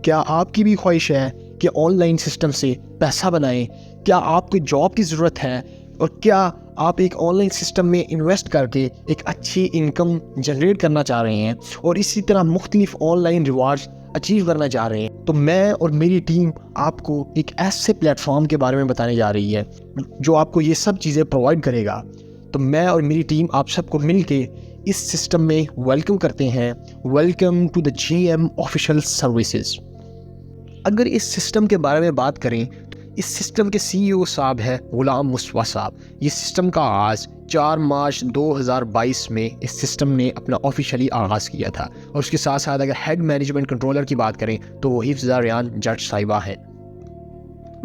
क्या आपकी भी ख्वाहिश है कि ऑनलाइन सिस्टम से पैसा बनाएं? क्या आपको जॉब की ज़रूरत है? और क्या आप एक ऑनलाइन सिस्टम में इन्वेस्ट करके एक अच्छी इनकम जनरेट करना चाह रहे हैं और इसी तरह मुख्तलिफ ऑनलाइन रिवार्ड्स अचीव करना चाह रहे हैं? तो मैं और मेरी टीम आपको एक ऐसे प्लेटफॉर्म के बारे में बताने जा रही है जो आपको ये सब चीज़ें प्रोवाइड करेगा। तो मैं और मेरी टीम आप सबको मिल के इस सिस्टम में वेलकम करते हैं। Welcome to the GM official services. अगर इस सिस्टम के बारे में बात करें तो इस सिस्टम के CEO साहब है गुलाम मुस्तफा साहब। ये सिस्टम का आगाज़ 4 मार्च 2022 में इस सिस्टम ने अपना ऑफिशियली आगाज़ किया था। और उसके साथ साथ अगर हेड मैनेजमेंट कंट्रोलर की बात करें तो वो हिफ्ज़ा रियान जज साहिबा है।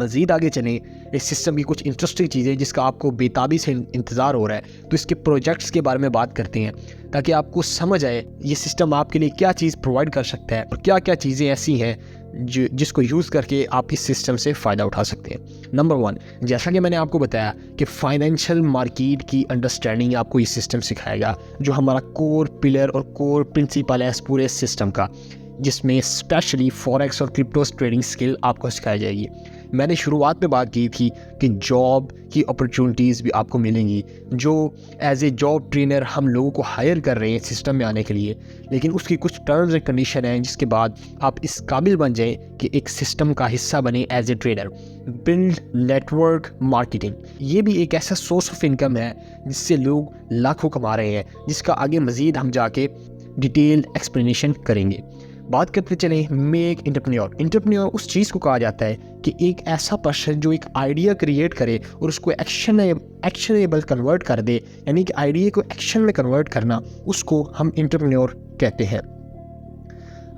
मज़ीद आगे चलें, इस सिस्टम की कुछ इंटरेस्टिंग चीज़ें जिसका आपको बेताबी से इंतज़ार हो रहा है, तो इसके प्रोजेक्ट्स के बारे में बात करते हैं ताकि आपको समझ आए ये सिस्टम आपके लिए क्या चीज़ प्रोवाइड कर सकता है और क्या क्या चीज़ें ऐसी हैं जिसको यूज़ करके आप इस सिस्टम से फ़ायदा उठा सकते हैं। नंबर 1, जैसा कि मैंने आपको बताया कि फाइनेंशियल मार्केट की अंडरस्टैंडिंग आपको ये सिस्टम सिखाएगा, जो हमारा कोर पिलर और कोर प्रिंसिपल है इस पूरे सिस्टम का, जिसमें स्पेशली फॉरेक्स और क्रिप्टोस ट्रेडिंग स्किल आपको सिखाई जाएगी। मैंने शुरुआत में बात की थी कि जॉब की अपॉर्चुनिटीज़ भी आपको मिलेंगी, जो एज ए जॉब ट्रेनर हम लोगों को हायर कर रहे हैं सिस्टम में आने के लिए, लेकिन उसकी कुछ टर्म्स एंड कंडीशन हैं जिसके बाद आप इस काबिल बन जाएं कि एक सिस्टम का हिस्सा बने as a trainer. Build network marketing, ये भी एक ऐसा सोर्स ऑफ इनकम है जिससे लोग लाखों कमा रहे हैं, जिसका आगे मज़ीद हम जाके डिटेल एक्सप्लेनेशन करेंगे। बात करते चलें मेक एंटरप्रेन्योर उस चीज़ को कहा जाता है कि एक ऐसा पर्सन जो एक आइडिया क्रिएट करे और उसको एक्शनेबल कन्वर्ट कर दे, यानी कि आइडिया को एक्शन में कन्वर्ट करना, उसको हम एंटरप्रेन्योर कहते हैं।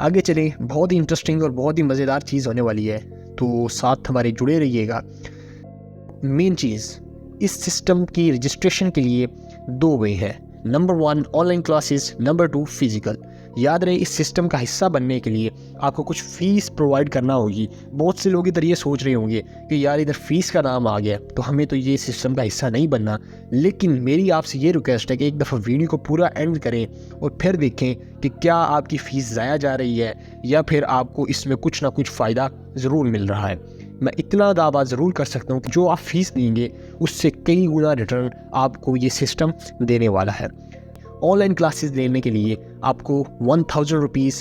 आगे चलें, बहुत ही इंटरेस्टिंग और बहुत ही मज़ेदार चीज़ होने वाली है, तो साथ हमारे जुड़े रहिएगा। मेन चीज़, इस सिस्टम की रजिस्ट्रेशन के लिए 2 वे है। Number 1 online classes, number 2 physical. याद रहे, इस सिस्टम का हिस्सा बनने के लिए आपको कुछ फ़ीस प्रोवाइड करना होगी। बहुत से लोग इधर ये सोच रहे होंगे कि यार इधर फ़ीस का नाम आ गया तो हमें तो ये सिस्टम का हिस्सा नहीं बनना, लेकिन मेरी आपसे ये रिक्वेस्ट है कि एक दफ़ा वीडियो को पूरा एंड करें और फिर देखें कि क्या आपकी फ़ीस ज़ाया जा रही है या फिर आपको इसमें कुछ ना कुछ फ़ायदा ज़रूर मिल रहा है। मैं इतना दावा ज़रूर कर सकता हूँ कि जो आप फ़ीस देंगे उससे कई गुना रिटर्न आपको ये सिस्टम देने वाला है। ऑनलाइन क्लासेस लेने के लिए आपको 1000 रुपीज़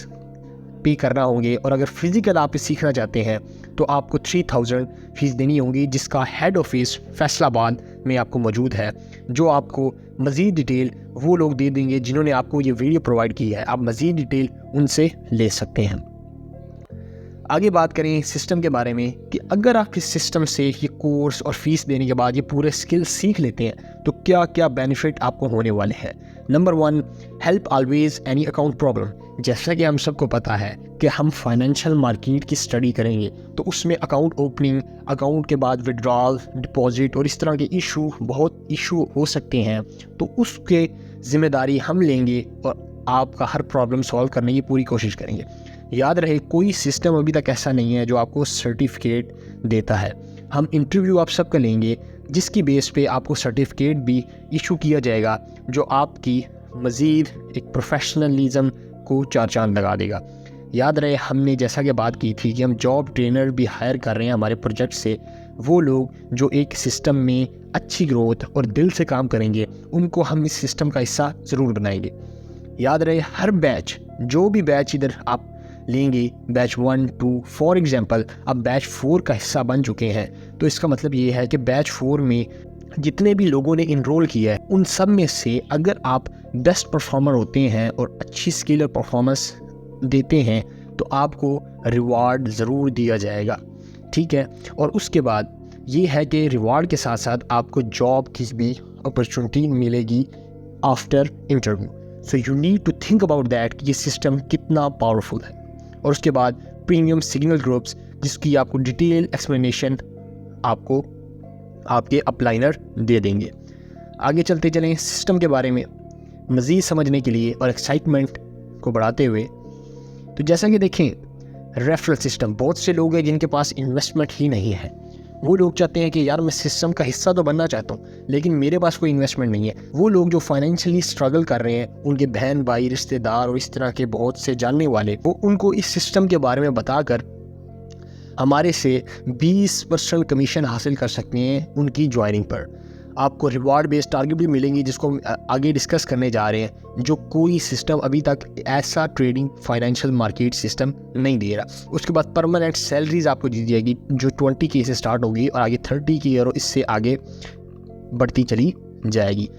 पे करना होंगे, और अगर फिज़िकल आप सीखना चाहते हैं तो आपको 3000 फीस देनी होगी, जिसका हेड ऑफिस फैसलाबाद में आपको मौजूद है। जो आपको मज़ीद डिटेल वो लोग दे देंगे जिन्होंने आपको ये वीडियो प्रोवाइड की है, आप मज़ीद डिटेल उनसे ले सकते हैं। आगे बात करें सिस्टम के बारे में कि अगर आप इस सिस्टम से ये कोर्स और फीस देने के बाद ये पूरे स्किल सीख लेते हैं तो क्या क्या बेनिफिट आपको होने वाले हैं। Number 1, help always any account problem. जैसा कि हम सबको पता है कि हम फाइनेंशियल मार्केट की स्टडी करेंगे तो उसमें अकाउंट ओपनिंग, अकाउंट के बाद विड्रॉल, डिपॉजिट और इस तरह के बहुत इशू हो सकते हैं, तो उसके ज़िम्मेदारी हम लेंगे और आपका हर प्रॉब्लम सॉल्व करने की पूरी कोशिश करेंगे। याद रहे, कोई सिस्टम अभी तक ऐसा नहीं है जो आपको सर्टिफिकेट देता है। हम इंटरव्यू आप सबका लेंगे जिसकी बेस पे आपको सर्टिफिकेट भी इशू किया जाएगा, जो आपकी मज़ीद एक प्रोफेशनलिज्म को 4 चांद लगा देगा। याद रहे, हमने जैसा कि बात की थी कि हम जॉब ट्रेनर भी हायर कर रहे हैं हमारे प्रोजेक्ट से। वो लोग जो एक सिस्टम में अच्छी ग्रोथ और दिल से काम करेंगे उनको हम इस सिस्टम का हिस्सा ज़रूर बनाएंगे। याद रहे, हर बैच, जो भी बैच इधर आप लेंगे, बैच 1, 2, फॉर एग्जांपल आप बैच 4 का हिस्सा बन चुके हैं, तो इसका मतलब ये है कि बैच 4 में जितने भी लोगों ने इनरोल किया है उन सब में से अगर आप बेस्ट परफॉर्मर होते हैं और अच्छी स्किल और परफॉर्मेंस देते हैं तो आपको रिवार्ड ज़रूर दिया जाएगा, ठीक है। और उसके बाद ये है कि रिवार्ड के साथ साथ आपको जॉब की भी अपॉर्चुनिटी मिलेगी after interview. So you need to think about that कि ये सिस्टम कितना पावरफुल है। और उसके बाद प्रीमियम सिग्नल ग्रुप्स, जिसकी आपको डिटेल एक्सप्लेनेशन आपको आपके अपलाइनर दे देंगे। आगे चलते चलें, सिस्टम के बारे में मज़ीद समझने के लिए और एक्साइटमेंट को बढ़ाते हुए, तो जैसा कि देखें रेफरल सिस्टम, बहुत से लोग हैं जिनके पास इन्वेस्टमेंट ही नहीं है, वो लोग चाहते हैं कि यार मैं सिस्टम का हिस्सा तो बनना चाहता हूँ लेकिन मेरे पास कोई इन्वेस्टमेंट नहीं है। वो लोग जो फाइनेंशियली स्ट्रगल कर रहे हैं, उनके बहन भाई रिश्तेदार और इस तरह के बहुत से जानने वाले, वो उनको इस सिस्टम के बारे में बताकर हमारे से 20% कमीशन हासिल कर सकते हैं उनकी ज्वाइनिंग पर। आपको रिवार्ड बेस्ड टारगेट भी मिलेंगी जिसको हम आगे डिस्कस करने जा रहे हैं, जो कोई सिस्टम अभी तक ऐसा ट्रेडिंग फाइनेंशियल मार्केट सिस्टम नहीं दे रहा। उसके बाद परमानेंट सैलरीज आपको दी जाएगी जो 20 के से स्टार्ट होगी और आगे 30 की और इससे आगे बढ़ती चली जाएगी।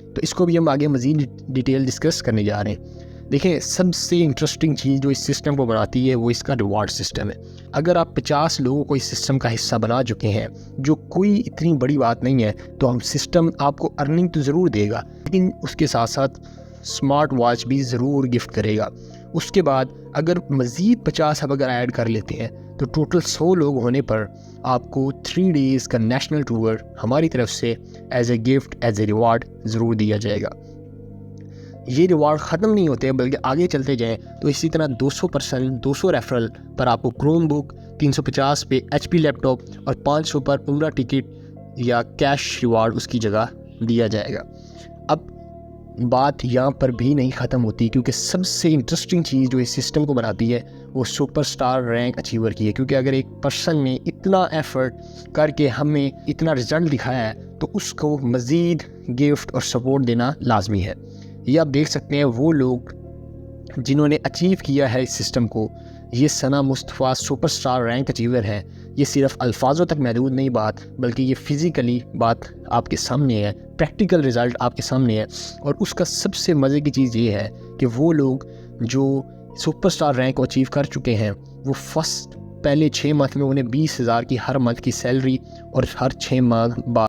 तो इसको भी हम आगे मज़ीद डिटेल डिस्कस करने जा रहे हैं। देखिए, सबसे इंटरेस्टिंग चीज़ जो इस सिस्टम को बनाती है वो इसका रिवार्ड सिस्टम है। अगर आप 50 लोगों को इस सिस्टम का हिस्सा बना चुके हैं, जो कोई इतनी बड़ी बात नहीं है, तो हम सिस्टम आपको अर्निंग तो ज़रूर देगा लेकिन उसके साथ साथ स्मार्ट वॉच भी ज़रूर गिफ्ट करेगा। उसके बाद अगर मज़ीद 50 आप अगर ऐड कर लेते हैं तो टोटल 100 लोग होने पर आपको 3 डेज़ का नेशनल टूर हमारी तरफ से as a gift, as a reward ज़रूर दिया जाएगा। ये रिवार्ड ख़त्म नहीं होते बल्कि आगे चलते जाएं तो इसी तरह 200% 200 रेफरल पर आपको क्रोम बुक, 350 पे HP लैपटॉप और 500 पर उम्रा टिकट या कैश रिवार्ड उसकी जगह दिया जाएगा। अब बात यहाँ पर भी नहीं ख़त्म होती, क्योंकि सबसे इंटरेस्टिंग चीज़ जो इस सिस्टम को बनाती है वो सुपरस्टार रैंक अचीवर की है। क्योंकि अगर एक पर्सन ने इतना एफ़र्ट करके हमें इतना रिज़ल्ट दिखाया है तो उसको मज़ीद गिफ्ट और सपोर्ट देना लाजमी है। ये आप देख सकते हैं वो लोग जिन्होंने अचीव किया है इस सिस्टम को। ये सना मुस्तफ़ा सुपरस्टार रैंक अचीवर है। ये सिर्फ अल्फाजों तक महदूद नहीं बात, बल्कि ये फ़िज़िकली बात आपके सामने है, प्रैक्टिकल रिज़ल्ट आपके सामने है। और उसका सबसे मज़े की चीज़ ये है कि वो लोग जो सुपरस्टार रैंक को अचीव कर चुके हैं वो पहले 6 मंथ में उन्हें 20,000 की हर मंथ की सैलरी और हर 6 माह बाद